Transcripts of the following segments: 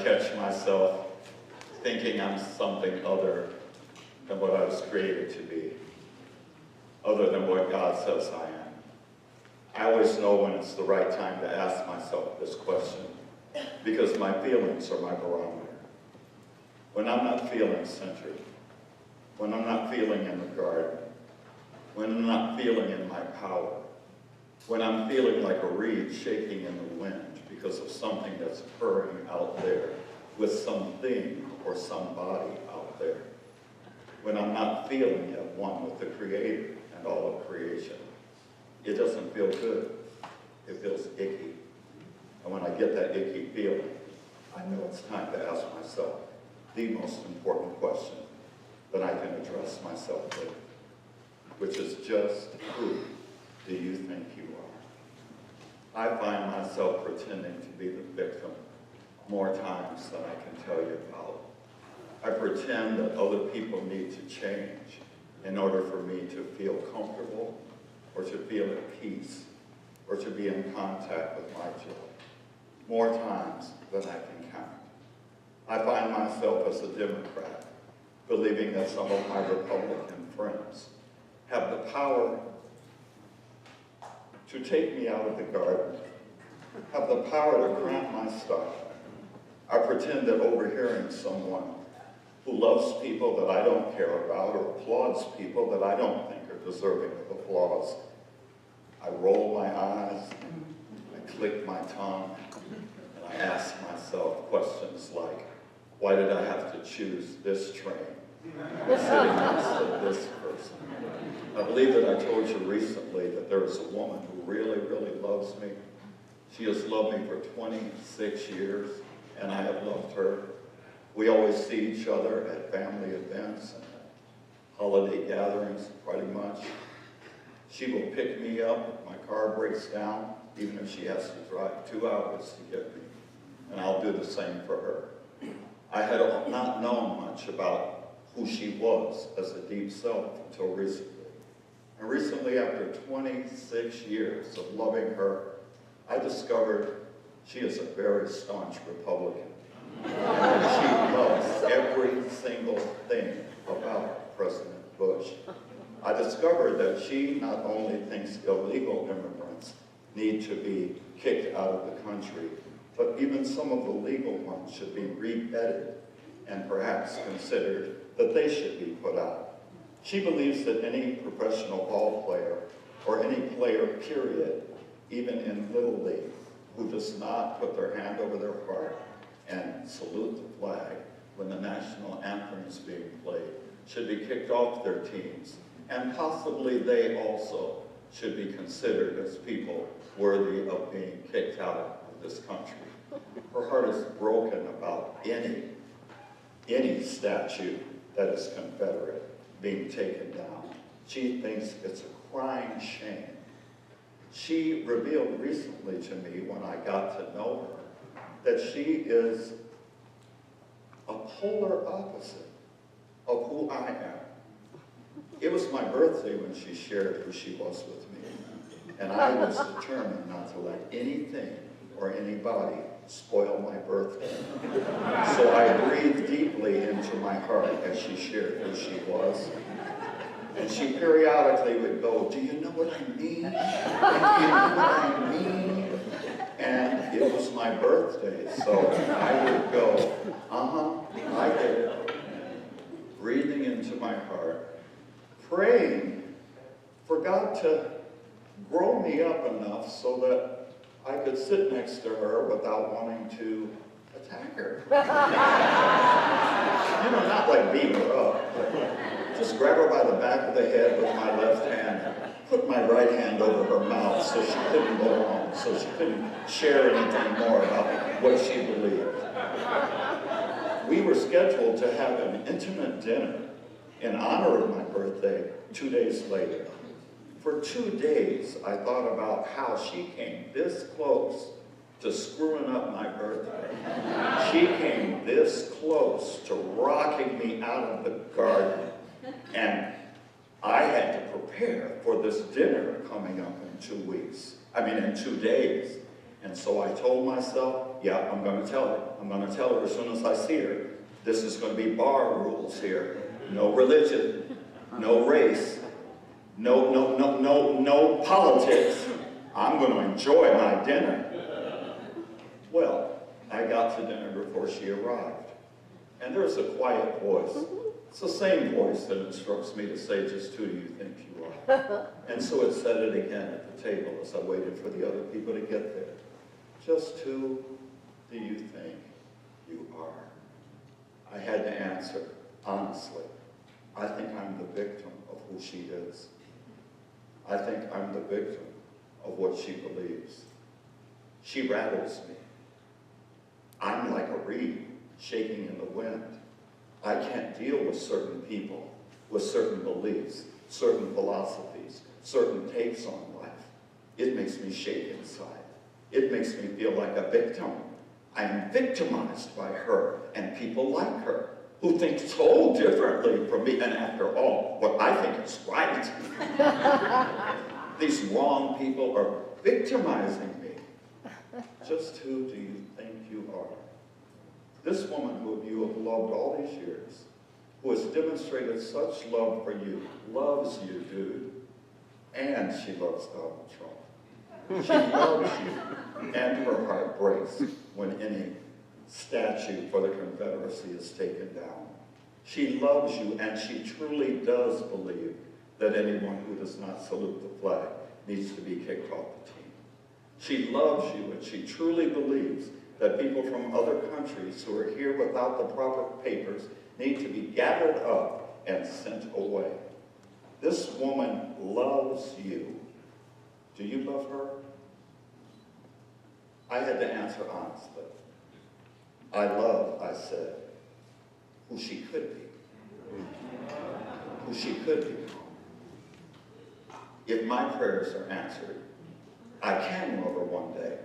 catch myself thinking I'm something other than what I was created to be, other than what God says I am. I always know when it's the right time to ask myself this question, because my feelings are my barometer. When I'm not feeling centered, when I'm not feeling in the garden, when I'm not feeling in my power, when I'm feeling like a reed shaking in the wind because of something that's occurring out there with something or somebody out there, when I'm not feeling at one with the Creator and all of creation, it doesn't feel good. It feels icky. And when I get that icky feeling, I know it's time to ask myself the most important question that I can address myself with, which is just who do you think you are? I find myself pretending to be the victim more times than I can tell you about. I pretend that other people need to change in order for me to feel comfortable or to feel at peace or to be in contact with my joy, more times than I can count. I find myself as a Democrat believing that some of my Republican friends have the power to take me out of the garden, have the power to cramp my style. I pretend that overhearing someone who loves people that I don't care about or applauds people that I don't think are deserving of applause, I roll my eyes, I click my tongue, and I ask myself questions like, why did I have to choose this train sitting next to this person? I believe that I told you recently that there is a woman who really, really loves me. She has loved me for 26 years, and I have loved her. We always see each other at family events and holiday gatherings, pretty much. She will pick me up if my car breaks down, even if she has to drive 2 hours to get me, and I'll do the same for her. I had not known much about who she was as a deep self until recently. And recently, after 26 years of loving her, I discovered she is a very staunch Republican. She loves every single thing about President Bush. I discovered that she not only thinks illegal immigrants need to be kicked out of the country, but even some of the legal ones should be re-vetted and perhaps considered that they should be put out. She believes that any professional ball player or any player, period, even in Little League, who does not put their hand over their heart and salute the flag when the national anthem is being played, should be kicked off their teams. And possibly they also should be considered as people worthy of being kicked out of this country. Her heart is broken about any statue that is Confederate being taken down. She thinks it's a crying shame. She revealed recently to me when I got to know her that she is a polar opposite of who I am. It was my birthday when she shared who she was with me, and I was determined not to let anything or anybody spoil my birthday. So I breathed deeply into my heart as she shared who she was. And she periodically would go, do you know what I mean? And do you know what I mean? And it was my birthday, so I would go, I get it. Breathing into my heart, praying for God to grow me up enough so that I could sit next to her without wanting to attack her. Not like beat her up, but just grab her by the back of the head with my left hand, put my right hand over her mouth so she couldn't go on, so she couldn't share anything more about what she believed. We were scheduled to have an intimate dinner in honor of my birthday 2 days later. For 2 days, I thought about how she came this close to screwing up my birthday. She came this close to rocking me out of the garden. And I had to prepare for this dinner coming up in 2 days. And so I told myself, yeah, I'm going to tell her. I'm going to tell her as soon as I see her, this is going to be bar rules here. No religion, no race, no politics. I'm going to enjoy my dinner. Well, I got to dinner before she arrived. And there's a quiet voice. It's the same voice that instructs me to say, just who do you think you are? And so it said it again at the table as I waited for the other people to get there. Just who do you think you are? I had to answer, honestly. I think I'm the victim of who she is. I think I'm the victim of what she believes. She rattles me. I'm like a reed shaking in the wind. I can't deal with certain people, with certain beliefs, certain philosophies, certain takes on life. It makes me shake inside. It makes me feel like a victim. I am victimized by her and people like her who think so differently from me. And after all, what I think is right. These wrong people are victimizing me. Just who do you think you are? This woman who you have loved all these years, who has demonstrated such love for you, loves you, dude. And she loves Donald Trump. She loves you. And her heart breaks when any statue for the Confederacy is taken down. She loves you, and she truly does believe that anyone who does not salute the flag needs to be kicked off the team. She loves you, and she truly believes that people from other countries who are here without the proper papers need to be gathered up and sent away. This woman loves you. Do you love her? I had to answer honestly. I love, I said, who she could be. Who she could be. If my prayers are answered, I can love her one day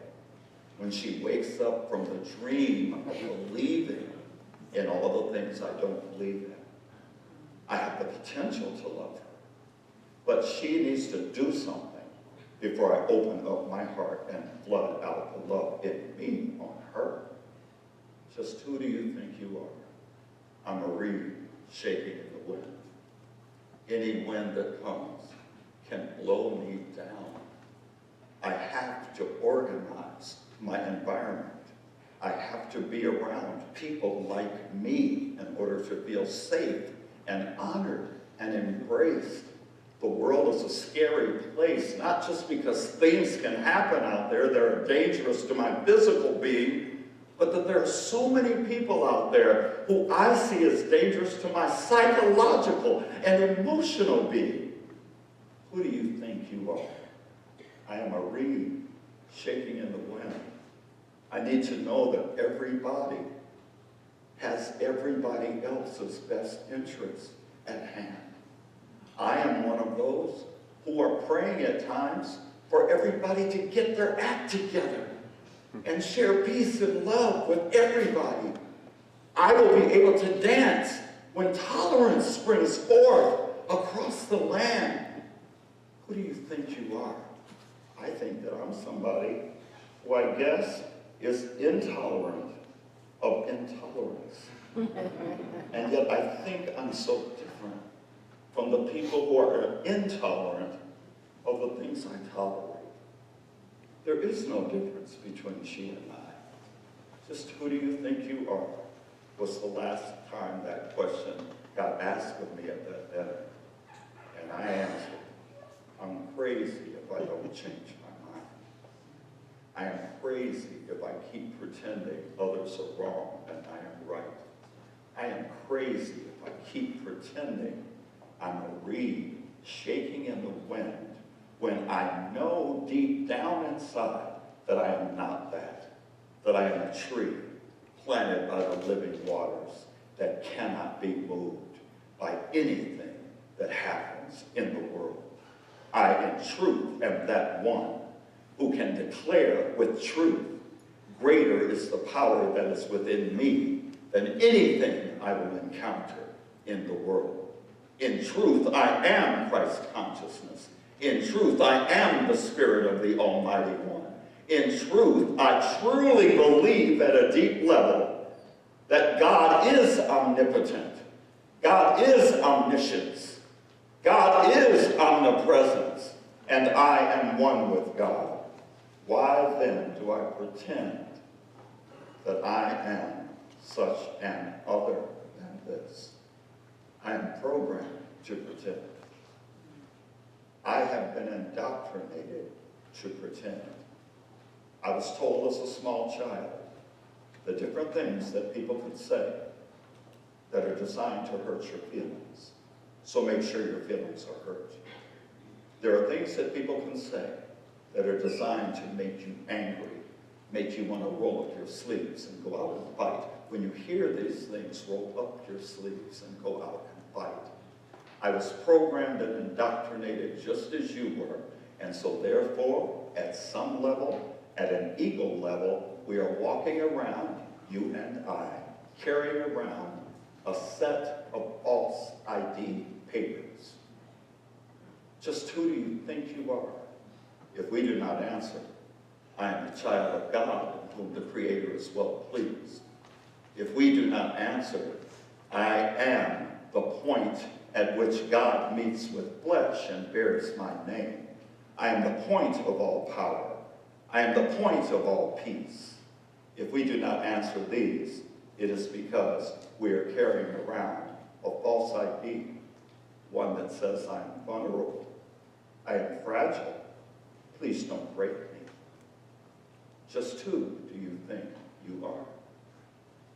when she wakes up from the dream of believing in all the things I don't believe in. I have the potential to love her, but she needs to do something before I open up my heart and flood out the love in me on her. Just who do you think you are? I'm a reed shaking in the wind. Any wind that comes can blow me down. I have to organize my environment. I have to be around people like me in order to feel safe and honored and embraced. The world is a scary place, not just because things can happen out there that are dangerous to my physical being, but that there are so many people out there who I see as dangerous to my psychological and emotional being. Who do you think you are? I am a reed shaking in the wind. I need to know that everybody has everybody else's best interests at hand. I am one of those who are praying at times for everybody to get their act together and share peace and love with everybody. I will be able to dance when tolerance springs forth across the land. Who do you think you are? I think that I'm somebody who I guess is intolerant of intolerance. And yet I think I'm so different from the people who are intolerant of the things I tolerate. There is no difference between she and I. Just who do you think you are was the last time that question got asked of me at that dinner. And I answered, I'm crazy if I don't change my mind. I am crazy if I keep pretending others are wrong and I am right. I am crazy if I keep pretending I'm a reed shaking in the wind when I know deep down inside that I am not that I am a tree planted by the living waters that cannot be moved by anything that happens in the world. I, in truth, am that one who can declare with truth, greater is the power that is within me than anything I will encounter in the world. In truth, I am Christ consciousness. In truth, I am the Spirit of the Almighty One. In truth, I truly believe at a deep level that God is omnipotent. God is omniscience. God is omnipresence. And I am one with God. Why then do I pretend that I am such an other than this? I am programmed to pretend. I have been indoctrinated to pretend. I was told as a small child the different things that people could say that are designed to hurt your feelings. So make sure your feelings are hurt. There are things that people can say that are designed to make you angry, make you want to roll up your sleeves and go out and fight. When you hear these things, roll up your sleeves and go out and fight. I was programmed and indoctrinated just as you were, and so therefore, at some level, at an ego level, we are walking around, you and I, carrying around a set of false ID papers. Just who do you think you are? If we do not answer, I am the child of God in whom the Creator is well pleased. If we do not answer, I am the point at which God meets with flesh and bears my name. I am the point of all power. I am the point of all peace. If we do not answer these, it is because we are carrying around a false ID, one that says I am vulnerable, I am fragile, please don't break me. Just who do you think you are?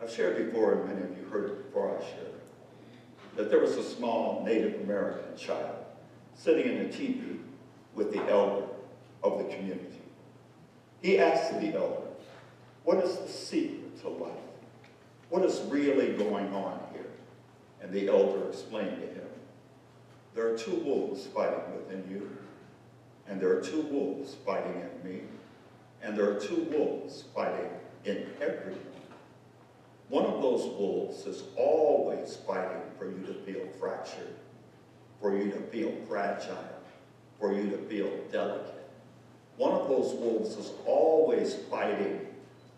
I've shared before, and many of you heard it before I shared it, that there was a small Native American child sitting in a teepee with the elder of the community. He asked the elder, what is the secret to life? What is really going on here? And the elder explained to him, there are two wolves fighting within you, and there are two wolves fighting in me, and there are two wolves fighting in everyone. One of those wolves is always fighting for you to feel fractured, for you to feel fragile, for you to feel delicate. One of those wolves is always fighting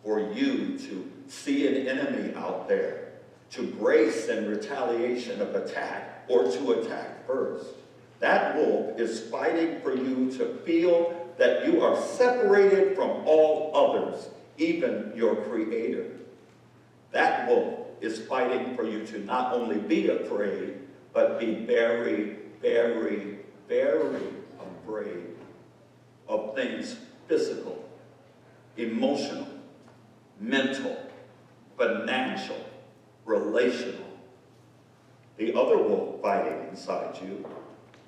for you to see an enemy out there, to brace in retaliation of attack, or to attack first. That wolf is fighting for you to feel that you are separated from all others, even your Creator. That wolf is fighting for you to not only be afraid, but be very, very, very afraid of things physical, emotional, mental, financial, relational. The other wolf fighting inside you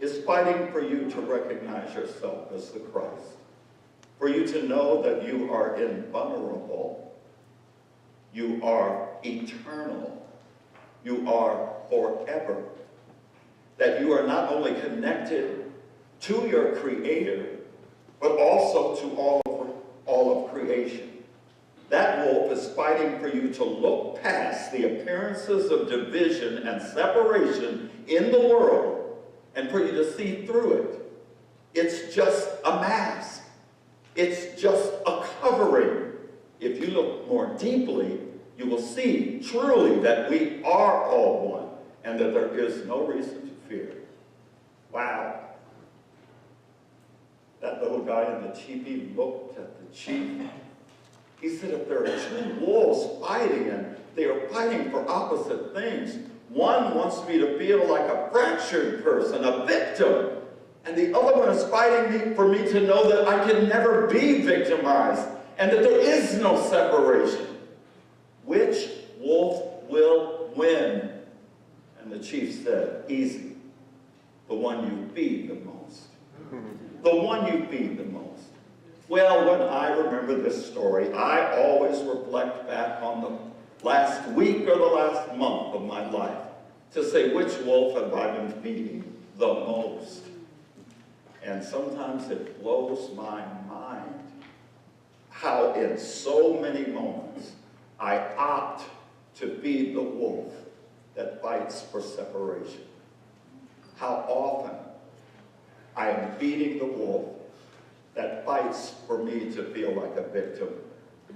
is fighting for you to recognize yourself as the Christ, for you to know that you are invulnerable, you are eternal, you are forever, that you are not only connected to your Creator, but also to all of creation. That wolf is fighting for you to look past the appearances of division and separation in the world and for you to see through it. It's just a mask. It's just a covering. If you look more deeply, you will see truly that we are all one and that there is no reason to fear. Wow. That little guy in the teepee looked at the chief. He said, if there are two wolves fighting and they are fighting for opposite things, one wants me to feel like a fractured person, a victim, and the other one is fighting for me to know that I can never be victimized and that there is no separation. Which wolf will win? And the chief said, easy, the one you feed the most. The one you feed the most. Well, when I remember this story, I always reflect back on the last week or the last month of my life to say, which wolf have I been feeding the most? And sometimes it blows my mind how in so many moments I opt to feed the wolf that fights for separation. How often I am feeding the wolf that fights for me to feel like a victim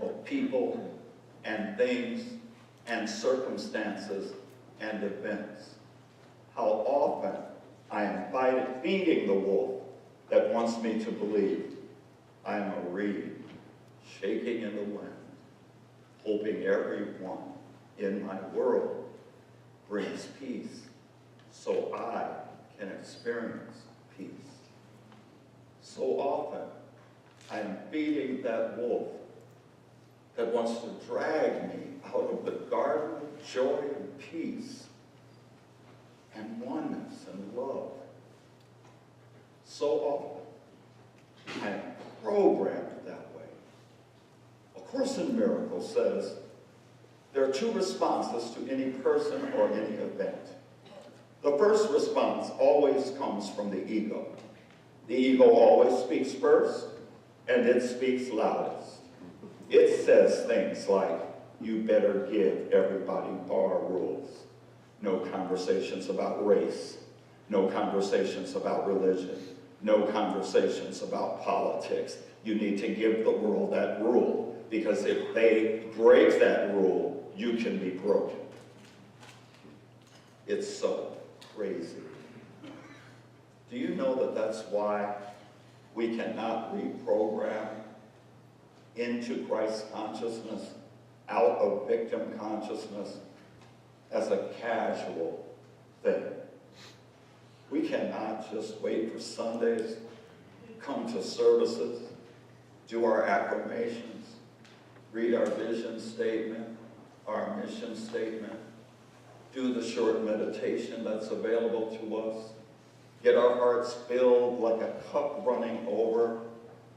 of people and things and circumstances and events. How often I am feeding the wolf that wants me to believe I am a reed shaking in the wind, hoping everyone in my world brings peace so I can experience peace. So often, I am feeding that wolf that wants to drag me out of the garden of joy and peace and oneness and love. So often, I am programmed that way. A Course in Miracles says there are two responses to any person or any event. The first response always comes from the ego. The ego always speaks first, and it speaks loudest. It says things like, you better give everybody bar rules. No conversations about race. No conversations about religion. No conversations about politics. You need to give the world that rule, because if they break that rule, you can be broken. It's so crazy. Do you know that that's why we cannot reprogram into Christ consciousness out of victim consciousness as a casual thing? We cannot just wait for Sundays, come to services, do our affirmations, read our vision statement, our mission statement, do the short meditation that's available to us, get our hearts filled like a cup running over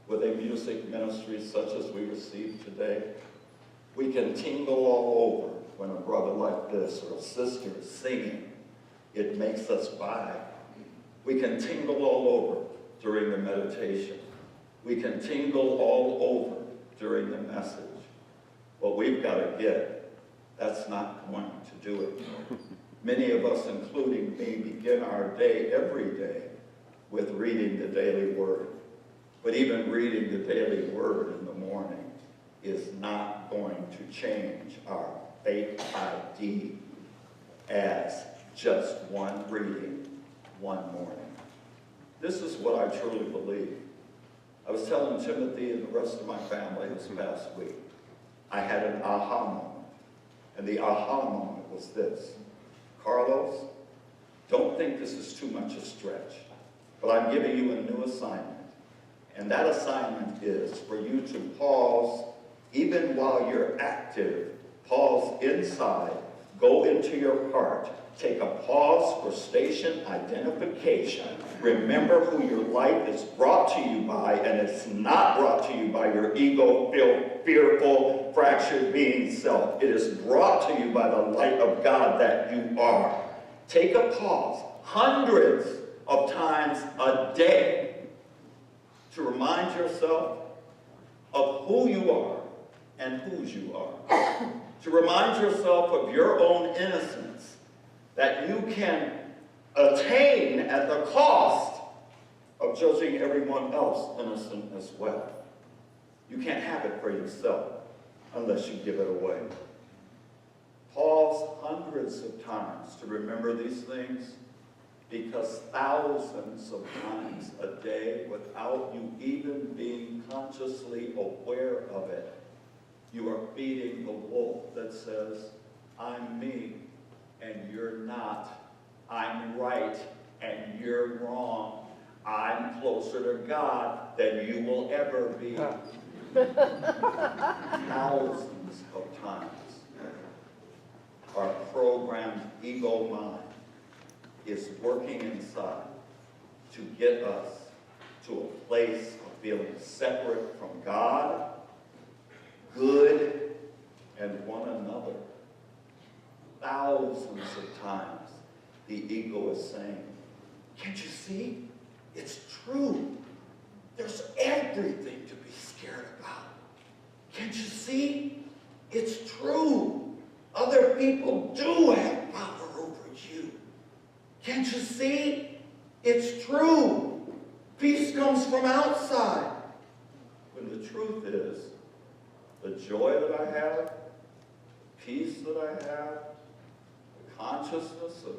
with a music ministry such as we received today. We can tingle all over when a brother like this or a sister is singing. It makes us vibe. We can tingle all over during the meditation. We can tingle all over during the message. What we've got to get, that's not going to do it. Many of us, including me, begin our day every day with reading the daily word. But even reading the daily word in the morning is not going to change our faith ID as just one reading, one morning. This is what I truly believe. I was telling Timothy and the rest of my family this past week, I had an aha moment. And the aha moment was this: Carlos, don't think this is too much a stretch, but I'm giving you a new assignment. And that assignment is for you to pause, even while you're active, pause inside, go into your heart, take a pause for station identification. Remember who your life is brought to you by, and it's not brought to you by your ego-filled, fearful, fractured being self. It is brought to you by the light of God that you are. Take a pause hundreds of times a day to remind yourself of who you are and whose you are. To remind yourself of your own innocence that you can attain at the cost of judging everyone else innocent as well. You can't have it for yourself unless you give it away. Pause hundreds of times to remember these things, because thousands of times a day, without you even being consciously aware of it, you are feeding the wolf that says, I'm me and you're not. I'm right and you're wrong. I'm closer to God than you will ever be. Thousands of times our programmed ego mind is working inside to get us to a place of feeling separate from God, good, and one another. Thousands of times the ego is saying, can't you see? It's true. There's everything to be scared about. Can't you see? It's true. Other people do have power over you. Can't you see? It's true. Peace comes from outside. when the truth is, the joy that I have, peace that I have, the consciousness of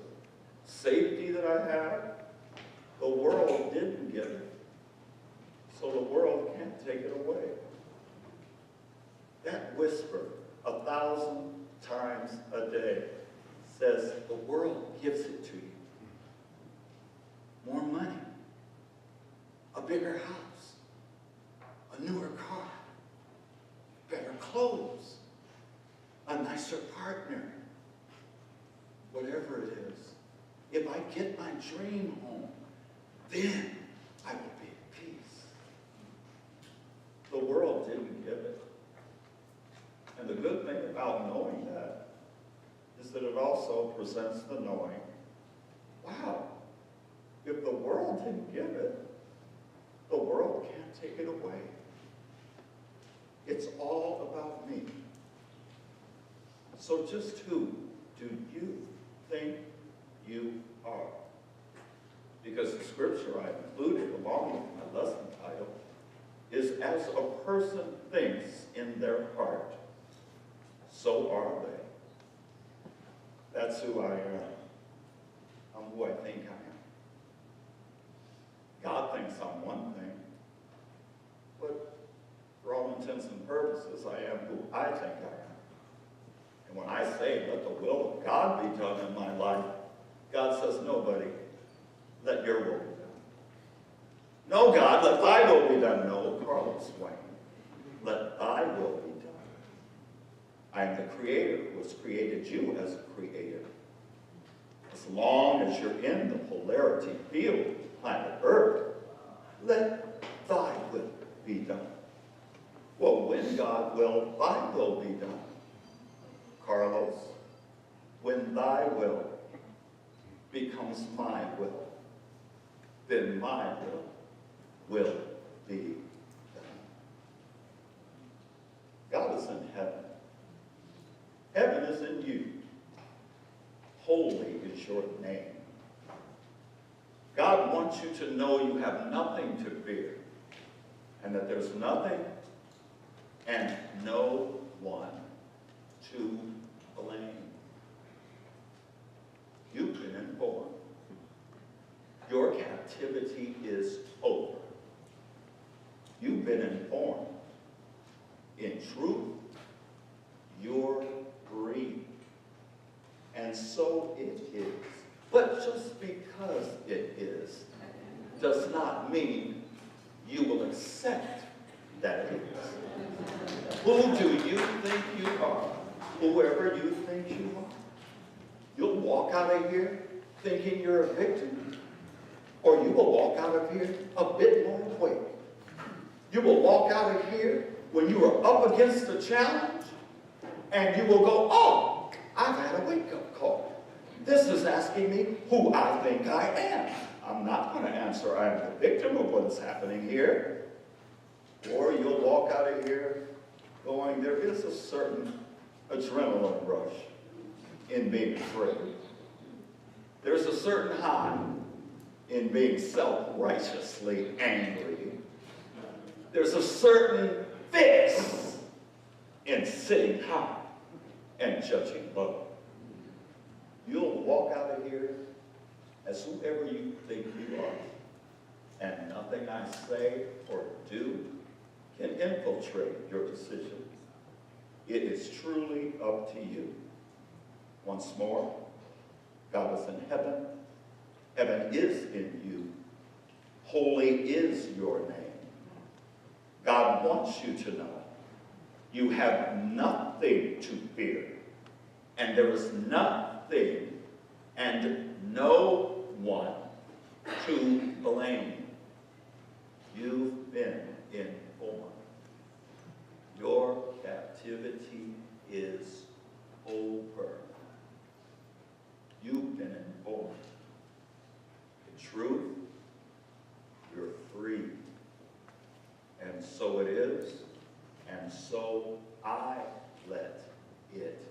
safety that I have, the world didn't give it. So the world can't take it away. That whisper 1,000 times a day says the world gives it to you. More money, a bigger house, a newer car, better clothes, a nicer partner, whatever it is. If I get my dream home, then I will be at peace. The world didn't give it. And the good thing about knowing that is that it also presents the knowing, wow, if the world didn't give it, the world can't take it away. It's all about me. So just who do you think you are? Because the scripture I included along with my lesson title is, as a person thinks in their heart, so are they. That's who I am. I'm who I think I am. God thinks I'm one thing, but for all intents and purposes, I am who I think I am. And when I say, let the will of God be done in my life, God says, nobody, let your will be done. No, God, let thy will be done. No, Carlos Wayne, let thy will be done. I am the creator who has created you as a creator. As long as you're in the polarity field of planet Earth, let thy will be done. Well, when God will, thy will be done. Carlos, when thy will becomes my will, then my will be done. God is in heaven. Heaven is in you. Holy is your name. God wants you to know you have nothing to fear, and that there's nothing and no one to blame. You've been informed. Your captivity is over. You've been informed. In truth, you're free. And so it is. But just because it is does not mean you will accept that it is. Who do you think you are? Whoever you think you are. You'll walk out of here thinking you're a victim, or you will walk out of here a bit more awake. You will walk out of here when you are up against a challenge, and you will go, oh, I've had a wake-up call. This is asking me who I think I am. I'm not going to answer I'm the victim of what is happening here. Or you'll walk out of here going, there is a certain adrenaline rush in being free. There's a certain high in being self-righteously angry. There's a certain fix in sitting high and judging low. You'll walk out of here as whoever you think you are, and nothing I say or do can infiltrate your decision. It is truly up to you. Once more, God is in heaven. Heaven is in you. Holy is your name. God wants you to know you have nothing to fear, and there is nothing and no one to blame. You've been informed. Your captivity is over. You've been informed. In truth, you're free. And so it is, and so I let it